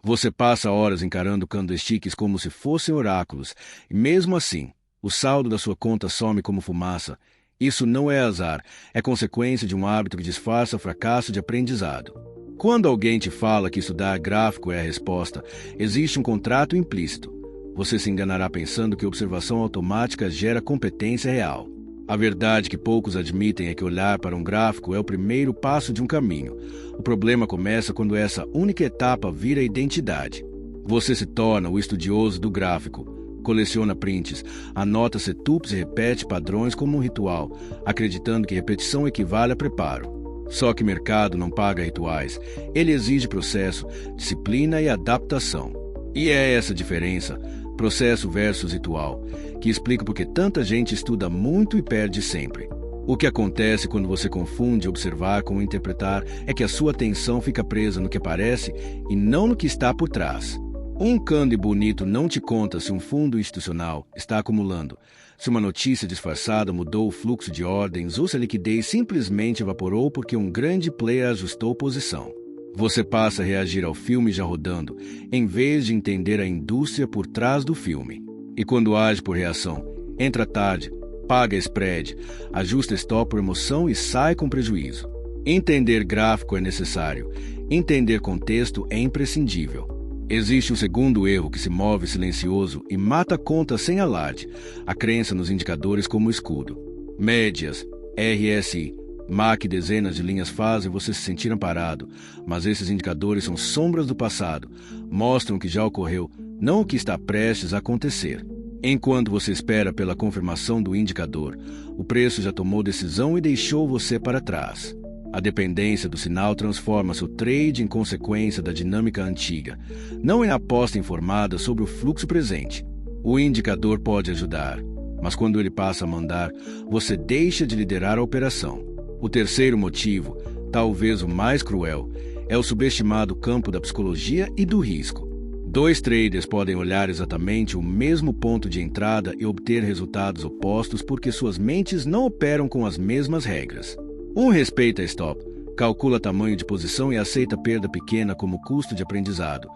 Você passa horas encarando candlesticks como se fossem oráculos, e mesmo assim, o saldo da sua conta some como fumaça. Isso não é azar, é consequência de um hábito que disfarça fracasso de aprendizado. Quando alguém te fala que estudar gráfico é a resposta, existe um contrato implícito. Você se enganará pensando que observação automática gera competência real. A verdade que poucos admitem é que olhar para um gráfico é o primeiro passo de um caminho. O problema começa quando essa única etapa vira identidade. Você se torna o estudioso do gráfico. Coleciona prints, anota setups e repete padrões como um ritual, acreditando que repetição equivale a preparo. Só que o mercado não paga rituais. Ele exige processo, disciplina e adaptação. E é essa diferença, processo versus ritual, que explica porque tanta gente estuda muito e perde sempre. O que acontece quando você confunde observar com interpretar é que a sua atenção fica presa no que aparece e não no que está por trás. Um candy bonito não te conta se um fundo institucional está acumulando, se uma notícia disfarçada mudou o fluxo de ordens ou se a liquidez simplesmente evaporou porque um grande player ajustou posição. Você passa a reagir ao filme já rodando, em vez de entender a indústria por trás do filme. E quando age por reação, entra tarde, paga spread, ajusta stop por emoção e sai com prejuízo. Entender gráfico é necessário, entender contexto é imprescindível. Existe um segundo erro que se move silencioso e mata a conta sem alarde, a crença nos indicadores como escudo. Médias, RSI, MAC e dezenas de linhas fazem você se sentir amparado, mas esses indicadores são sombras do passado, mostram o que já ocorreu, não o que está prestes a acontecer. Enquanto você espera pela confirmação do indicador, o preço já tomou decisão e deixou você para trás. A dependência do sinal transforma seu trade em consequência da dinâmica antiga, não em aposta informada sobre o fluxo presente. O indicador pode ajudar, mas quando ele passa a mandar, você deixa de liderar a operação. O terceiro motivo, talvez o mais cruel, é o subestimado campo da psicologia e do risco. Dois traders podem olhar exatamente o mesmo ponto de entrada e obter resultados opostos porque suas mentes não operam com as mesmas regras. Um respeita stop, calcula tamanho de posição e aceita perda pequena como custo de aprendizado.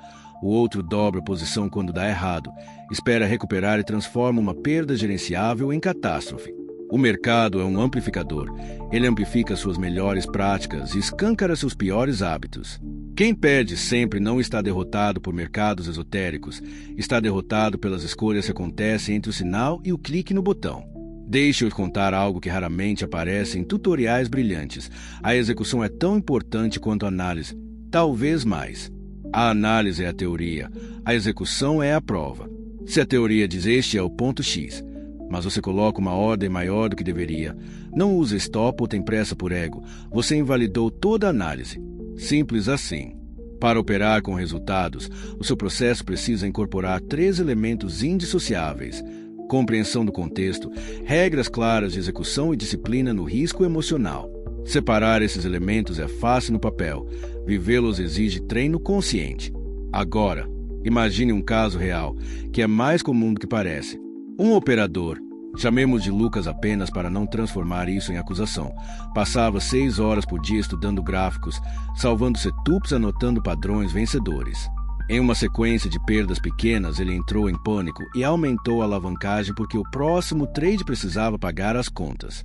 O outro dobra a posição quando dá errado, espera recuperar e transforma uma perda gerenciável em catástrofe. O mercado é um amplificador. Ele amplifica suas melhores práticas e escâncara seus piores hábitos. Quem perde sempre não está derrotado por mercados esotéricos, está derrotado pelas escolhas que acontecem entre o sinal e o clique no botão. Deixe-eu contar algo que raramente aparece em tutoriais brilhantes. A execução é tão importante quanto a análise, talvez mais. A análise é a teoria, a execução é a prova. Se a teoria diz este é o ponto X, mas você coloca uma ordem maior do que deveria, não usa stop ou tem pressa por ego, você invalidou toda a análise. Simples assim. Para operar com resultados, o seu processo precisa incorporar 3 elementos indissociáveis: compreensão do contexto, regras claras de execução e disciplina no risco emocional. Separar esses elementos é fácil no papel, vivê-los exige treino consciente. Agora, imagine um caso real, que é mais comum do que parece. Um operador, chamemos de Lucas apenas para não transformar isso em acusação, passava 6 horas por dia estudando gráficos, salvando setups e anotando padrões vencedores. Em uma sequência de perdas pequenas, ele entrou em pânico e aumentou a alavancagem porque o próximo trade precisava pagar as contas.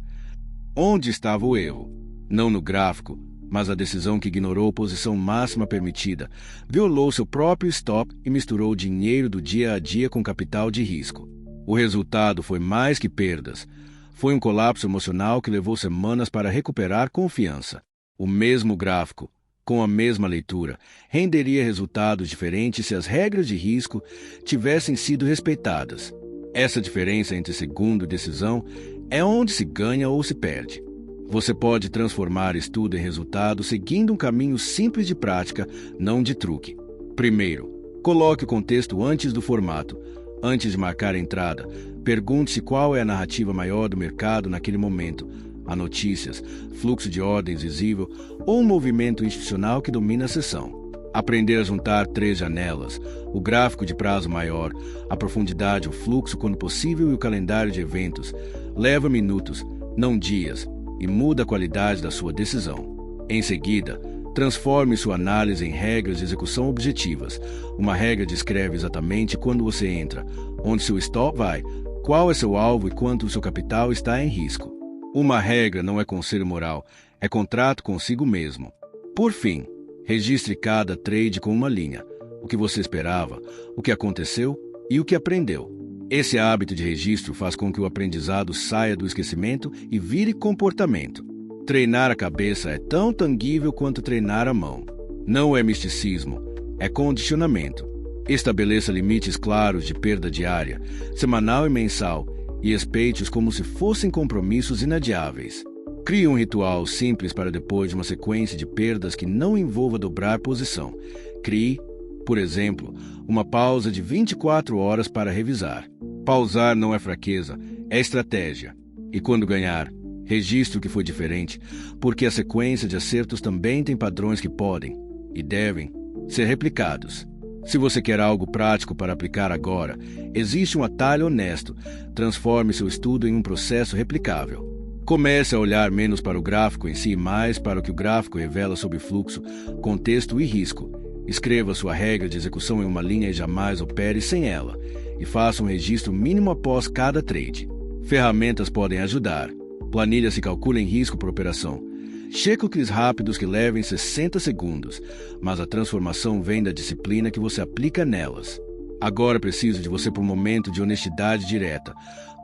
Onde estava o erro? Não no gráfico, mas a decisão que ignorou a posição máxima permitida, violou seu próprio stop e misturou o dinheiro do dia a dia com capital de risco. O resultado foi mais que perdas. Foi um colapso emocional que levou semanas para recuperar confiança. O mesmo gráfico, com a mesma leitura, renderia resultados diferentes se as regras de risco tivessem sido respeitadas. Essa diferença entre segundo e decisão é onde se ganha ou se perde. Você pode transformar estudo em resultado seguindo um caminho simples de prática, não de truque. Primeiro, coloque o contexto antes do formato. Antes de marcar a entrada, pergunte-se qual é a narrativa maior do mercado naquele momento. Há notícias, fluxo de ordens visível ou um movimento institucional que domina a sessão. Aprender a juntar 3 janelas, o gráfico de prazo maior, a profundidade, o fluxo quando possível e o calendário de eventos, leva minutos, não dias, e muda a qualidade da sua decisão. Em seguida, Transforme sua análise em regras de execução objetivas. Uma regra descreve exatamente quando você entra, onde seu stop vai, qual é seu alvo e quanto o seu capital está em risco. Uma regra não é conselho moral, é contrato consigo mesmo. Por fim, registre cada trade com uma linha. O que você esperava, o que aconteceu e o que aprendeu. Esse hábito de registro faz com que o aprendizado saia do esquecimento e vire comportamento. Treinar a cabeça é tão tangível quanto treinar a mão. Não é misticismo, é condicionamento. Estabeleça limites claros de perda diária, semanal e mensal, e respeite-os como se fossem compromissos inadiáveis. Crie um ritual simples para depois de uma sequência de perdas que não envolva dobrar posição. Crie, por exemplo, uma pausa de 24 horas para revisar. Pausar não é fraqueza, é estratégia. E quando ganhar, registre o que foi diferente, porque a sequência de acertos também tem padrões que podem e devem ser replicados. Se você quer algo prático para aplicar agora, existe um atalho honesto. Transforme seu estudo em um processo replicável. Comece a olhar menos para o gráfico em si e mais para o que o gráfico revela sobre fluxo, contexto e risco. Escreva sua regra de execução em uma linha e jamais opere sem ela. E faça um registro mínimo após cada trade. Ferramentas podem ajudar. Planilha se calcula em risco por operação. Check-lists rápidos que levem 60 segundos, mas a transformação vem da disciplina que você aplica nelas. Agora preciso de você por um momento de honestidade direta.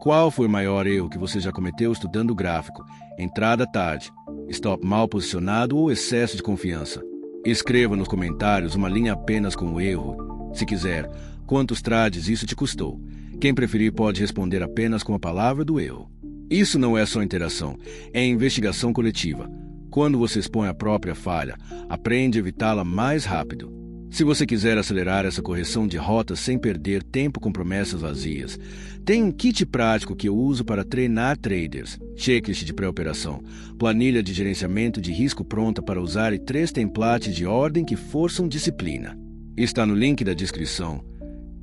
Qual foi o maior erro que você já cometeu estudando o gráfico? Entrada tarde, stop mal posicionado ou excesso de confiança? Escreva nos comentários uma linha apenas com o erro. Se quiser, quantos trades isso te custou? Quem preferir pode responder apenas com a palavra do erro. Isso não é só interação, é investigação coletiva. Quando você expõe a própria falha, aprende a evitá-la mais rápido. Se você quiser acelerar essa correção de rota sem perder tempo com promessas vazias, tem um kit prático que eu uso para treinar traders, checklist de pré-operação, planilha de gerenciamento de risco pronta para usar e 3 templates de ordem que forçam disciplina. Está no link da descrição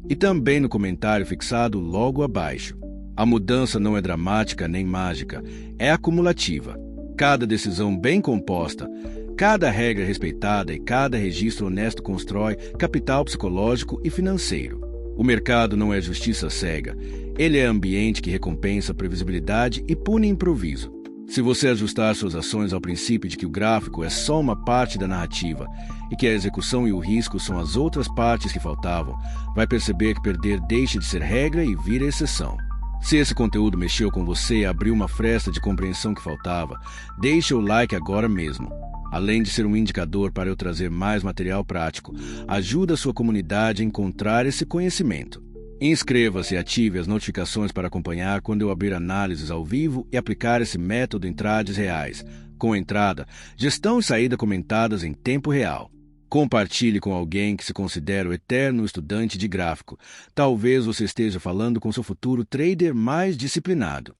e também no comentário fixado logo abaixo. A mudança não é dramática nem mágica, é acumulativa. Cada decisão bem composta, cada regra respeitada e cada registro honesto constrói capital psicológico e financeiro. O mercado não é justiça cega, ele é ambiente que recompensa previsibilidade e pune improviso. Se você ajustar suas ações ao princípio de que o gráfico é só uma parte da narrativa e que a execução e o risco são as outras partes que faltavam, vai perceber que perder deixa de ser regra e vira exceção. Se esse conteúdo mexeu com você e abriu uma fresta de compreensão que faltava, deixe o like agora mesmo. Além de ser um indicador para eu trazer mais material prático, ajuda a sua comunidade a encontrar esse conhecimento. Inscreva-se e ative as notificações para acompanhar quando eu abrir análises ao vivo e aplicar esse método em trades reais, com entrada, gestão e saída comentadas em tempo real. Compartilhe com alguém que se considera o eterno estudante de gráfico. Talvez você esteja falando com seu futuro trader mais disciplinado.